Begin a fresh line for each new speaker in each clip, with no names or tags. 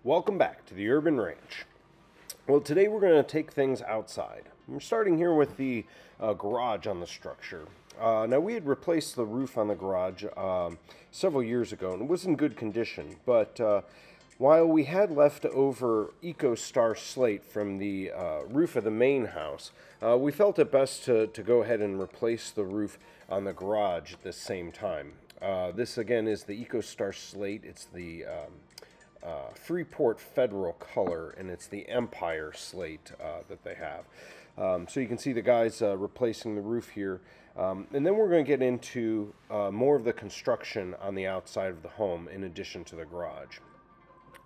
Welcome back to the Urban Ranch. Well, today we're going to take things outside. We're starting here with the garage on the structure. Now, we had replaced the roof on the garage several years ago, and it was in good condition. But while we had left over EcoStar slate from the roof of the main house, we felt it best to go ahead and replace the roof on the garage at the same time. This, again, is the EcoStar slate. It's the Freeport Federal color, and it's the Empire slate that they have. So you can see the guys replacing the roof here. And then we're going to get into more of the construction on the outside of the home in addition to the garage.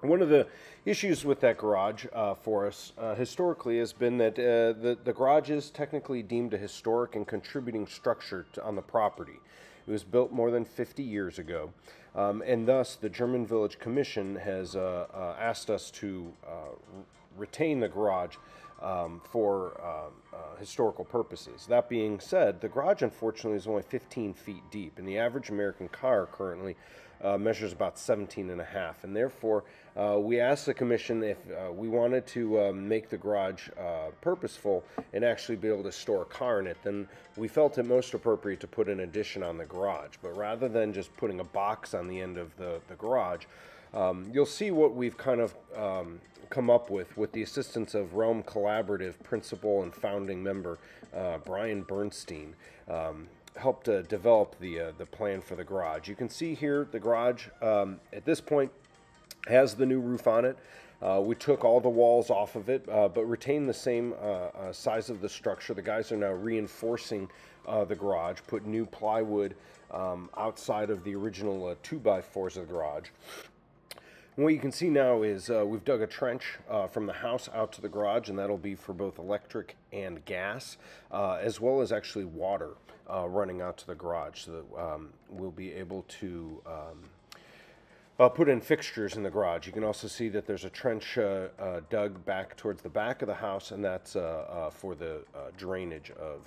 One of the issues with that garage for us historically has been that the garage is technically deemed a historic and contributing structure on the property. It was built more than 50 years ago, and thus the German Village Commission has asked us to retain the garage for historical purposes. That being said, the garage unfortunately is only 15 feet deep, and the average American car currently measures about 17 and a half, and therefore we asked the commission if we wanted to make the garage purposeful and actually be able to store a car in it. Then we felt it most appropriate to put an addition on the garage, but rather than just putting a box on the end of the garage, you'll see what we've kind of come up with the assistance of Realm Collaborative principal and founding member Brian Bernstein. Helped develop the plan for the garage. You can see here the garage at this point has the new roof on it. We took all the walls off of it, but retained the same size of the structure. The guys are now reinforcing the garage, put new plywood outside of the original 2x4s of the garage. And what you can see now is we've dug a trench from the house out to the garage, and that'll be for both electric and gas, as well as actually water running out to the garage, so that we'll be able to put in fixtures in the garage. You can also see that there's a trench dug back towards the back of the house, and that's for the drainage of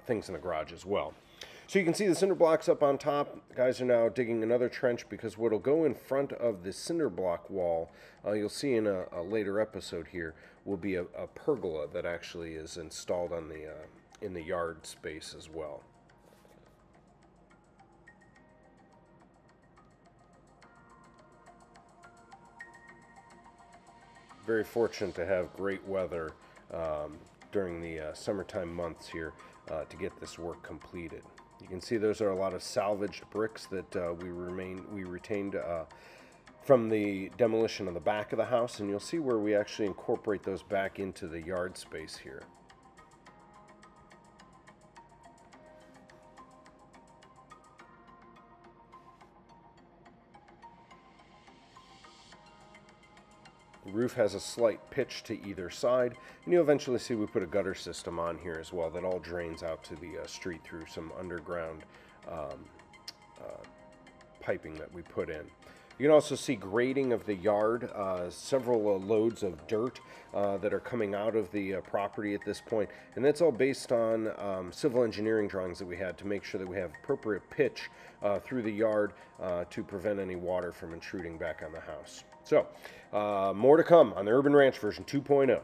things in the garage as well. So you can see the cinder blocks up on top. The guys are now digging another trench because what'll go in front of the cinder block wall, you'll see in a later episode here, will be a pergola that actually is installed on the in the yard space as well. Very fortunate to have great weather during the summertime months here to get this work completed. You can see those are a lot of salvaged bricks that we retained from the demolition of the back of the house, and you'll see where we actually incorporate those back into the yard space here. The roof has a slight pitch to either side, and you'll eventually see we put a gutter system on here as well that all drains out to the street through some underground piping that we put in. You can also see grading of the yard, several loads of dirt that are coming out of the property at this point, and that's all based on civil engineering drawings that we had to make sure that we have appropriate pitch through the yard to prevent any water from intruding back on the house. So, more to come on the Urban Ranch version 2.0.